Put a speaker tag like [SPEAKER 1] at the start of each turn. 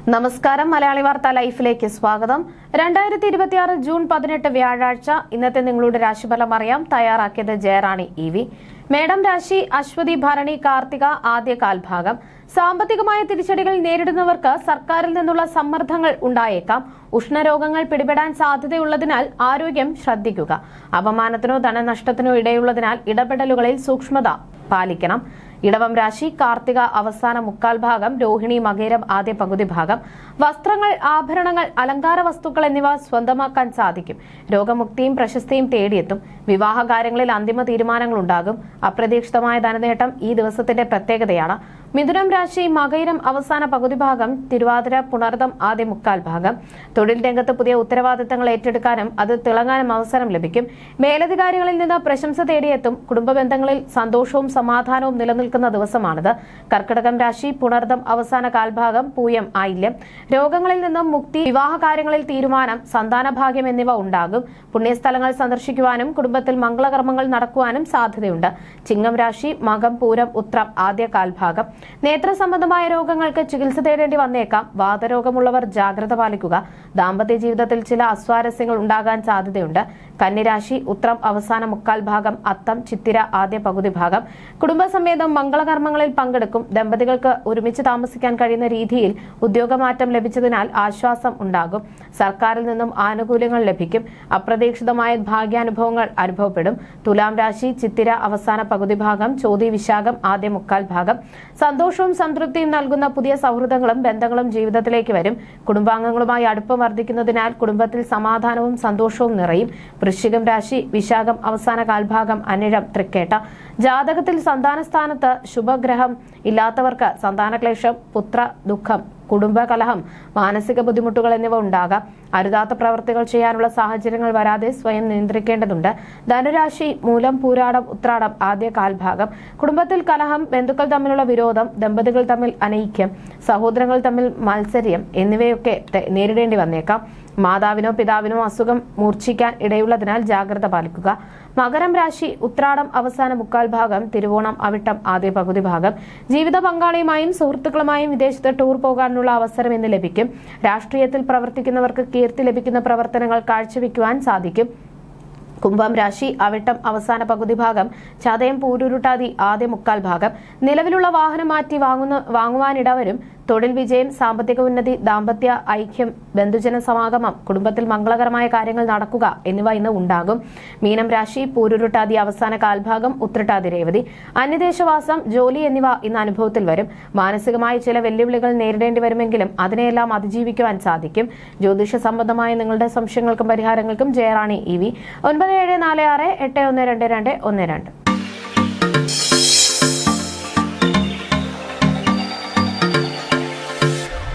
[SPEAKER 1] നമസ്കാരം. മലയാളി വാർത്ത ലൈഫിലേക്ക് സ്വാഗതം. 2026 ജൂൺ 18 വ്യാഴാഴ്ച ഇന്നത്തെ നിങ്ങളുടെ രാശിഫലം അറിയാം. തയ്യാറാക്കിയത് ജയറാണി EV. മേടം രാശി അശ്വതി ഭരണി കാർത്തിക ആദ്യ കാൽഭാഗം. സാമ്പത്തികമായ തിരിച്ചടികൾ നേരിടുന്നവർക്ക് സർക്കാരിൽ നിന്നുള്ള സമ്മർദ്ദങ്ങൾ ഉണ്ടായേക്കാം. ഉഷ്ണരോഗങ്ങൾ പിടിപെടാൻ സാധ്യതയുള്ളതിനാൽ ആരോഗ്യം ശ്രദ്ധിക്കുക. അപമാനത്തിനോ ധനനഷ്ടത്തിനോ ഇടയുള്ളതിനാൽ ഇടപെടലുകളിൽ സൂക്ഷ്മത പാലിക്കണം. ഇടവം രാശി കാർത്തിക അവസാന മുക്കാൽ ഭാഗം, രോഹിണി മകേരം ആദ്യ പകുതി ഭാഗം. വസ്ത്രങ്ങൾ, ആഭരണങ്ങൾ, അലങ്കാര വസ്തുക്കൾ എന്നിവ സ്വന്തമാക്കാൻ സാധിക്കും. രോഗമുക്തിയും പ്രശസ്തിയും തേടിയെത്തും. വിവാഹ കാര്യങ്ങളിൽ അന്തിമ തീരുമാനങ്ങൾ ഉണ്ടാകും. അപ്രതീക്ഷിതമായ ധനനേട്ടം ഈ ദിവസത്തിന്റെ പ്രത്യേകതയാണ്. മിഥുനം രാശി മകയിരം അവസാന പകുതി ഭാഗം, തിരുവാതിര പുണർദം ആദ്യ മുക്കാൽ ഭാഗം. തൊഴിൽ രംഗത്ത് പുതിയ ഉത്തരവാദിത്തങ്ങൾ ഏറ്റെടുക്കാനും അത് തിളങ്ങാനും അവസരം ലഭിക്കും. മേലധികാരികളിൽ നിന്ന് പ്രശംസ തേടിയെത്തും. കുടുംബ ബന്ധങ്ങളിൽ സന്തോഷവും സമാധാനവും നിലനിൽക്കുന്ന ദിവസമാണിത്. കർക്കിടകം രാശി പുണർദം അവസാന കാൽഭാഗം, പൂയം ആയില്യം. രോഗങ്ങളിൽ നിന്നും മുക്തി, വിവാഹ കാര്യങ്ങളിൽ തീരുമാനം, സന്താനഭാഗ്യം എന്നിവ ഉണ്ടാകും. പുണ്യസ്ഥലങ്ങൾ സന്ദർശിക്കുവാനും കുടുംബത്തിൽ മംഗളകർമ്മങ്ങൾ നടക്കുവാനും സാധ്യതയുണ്ട്. ചിങ്ങം രാശി മകം പൂരം ഉത്രം ആദ്യ കാൽഭാഗം. നേത്ര സംബന്ധമായ രോഗങ്ങൾക്ക് ചികിത്സ തേടേണ്ടി വന്നേക്കാം. വാതരോഗമുള്ളവർ ജാഗ്രത പാലിക്കുക. ദാമ്പത്യ ജീവിതത്തിൽ ചില അസ്വാരസ്യങ്ങൾ ഉണ്ടാകാൻ സാധ്യതയുണ്ട്. കന്നിരാശി ഉത്രം അവസാന മുക്കാൽ ഭാഗം, അത്തം ചിത്തിര ആദ്യ പകുതി ഭാഗം. കുടുംബസമേതം മംഗളകർമ്മങ്ങളിൽ പങ്കെടുക്കും. ദമ്പതികൾക്ക് ഒരുമിച്ച് താമസിക്കാൻ കഴിയുന്ന രീതിയിൽ ഉദ്യോഗമാറ്റം ലഭിച്ചതിനാൽ ആശ്വാസം ഉണ്ടാകും. സർക്കാരിൽ നിന്നും ആനുകൂല്യങ്ങൾ ലഭിക്കും. അപ്രതീക്ഷിതമായ ഭാഗ്യാനുഭവങ്ങൾ അനുഭവപ്പെടും. തുലാം രാശി ചിത്തിര അവസാന പകുതി ഭാഗം, ചോതി വിശാഖം ആദ്യ മുക്കാൽ ഭാഗം. സന്തോഷവും സംതൃപ്തിയും നൽകുന്ന പുതിയ സൗഹൃദങ്ങളും ബന്ധങ്ങളും ജീവിതത്തിലേക്ക് വരും. കുടുംബാംഗങ്ങളുമായി അടുപ്പം വർദ്ധിക്കുന്നതിനാൽ കുടുംബത്തിൽ സമാധാനവും സന്തോഷവും നിറയും. വൃശ്ചികം രാശി വിശാഖം അവസാന കാൽഭാഗം, അനിഴം തൃക്കേട്ട. ജാതകത്തിൽ സന്താനസ്ഥാനത്ത് ശുഭഗ്രഹം ഇല്ലാത്തവർക്ക് സന്താനക്ലേശം, പുത്ര ദുഃഖം, കുടുംബകലഹം, മാനസിക ബുദ്ധിമുട്ടുകൾ എന്നിവ ഉണ്ടാകാം. അരുതാത്ത പ്രവർത്തികൾ ചെയ്യാനുള്ള സാഹചര്യങ്ങൾ വരാതെ സ്വയം നിയന്ത്രിക്കേണ്ടതുണ്ട്. ധനുരാശി മൂലം പൂരാടം ഉത്രാടം ആദ്യ കാൽഭാഗം. കുടുംബത്തിൽ കലഹം, ബന്ധുക്കൾ തമ്മിലുള്ള വിരോധം, ദമ്പതികൾ തമ്മിൽ അനൈക്യം, സഹോദരങ്ങൾ തമ്മിൽ മത്സര്യം എന്നിവയൊക്കെ നേരിടേണ്ടി വന്നേക്കാം. മാതാവിനോ പിതാവിനോ അസുഖം മൂർച്ഛിക്കാൻ ഇടയുള്ളതിനാൽ ജാഗ്രത പാലിക്കുക. മകരം രാശി ഉത്രാടം അവസാന മുക്കാൽ ഭാഗം, തിരുവോണം അവിട്ടം ആദ്യ പകുതി ഭാഗം. ജീവിത പങ്കാളിയുമായും സുഹൃത്തുക്കളുമായും വിദേശത്ത് ടൂർ പോകാനുള്ള അവസരം ഇന്ന് ലഭിക്കും. രാഷ്ട്രീയത്തിൽ പ്രവർത്തിക്കുന്നവർക്ക് കീർത്തി ലഭിക്കുന്ന പ്രവർത്തനങ്ങൾ കാഴ്ചവെക്കുവാൻ സാധിക്കും. കുംഭം രാശി അവിട്ടം അവസാന പകുതി ഭാഗം, ചതയം പൂരുരുട്ടാതി ആദ്യ മുക്കാൽ ഭാഗം. നിലവിലുള്ള വാഹനം മാറ്റി വാങ്ങുവാനിടവരും. തൊഴിൽ വിജയം, സാമ്പത്തിക ഉന്നതി, ദാമ്പത്യ ഐക്യം, ബന്ധുജന സമാഗമം, കുടുംബത്തിൽ മംഗളകരമായ കാര്യങ്ങൾ നടക്കുക എന്നിവ ഇന്ന് ഉണ്ടാകും. മീനം രാശി പൂരുരുട്ടാതി അവസാന കാൽഭാഗം, ഉത്രട്ടാതി രേവതി. അന്യദേശവാസം, ജോലി എന്നിവ ഇന്ന് അനുഭവത്തിൽ വരും. മാനസികമായി ചില വെല്ലുവിളികൾ നേരിടേണ്ടി വരുമെങ്കിലും അതിനെയെല്ലാം അതിജീവിക്കുവാൻ സാധിക്കും. ജ്യോതിഷ സംബന്ധമായ നിങ്ങളുടെ സംശയങ്ങൾക്കും പരിഹാരങ്ങൾക്കും ജയറാണി EV 9746812212.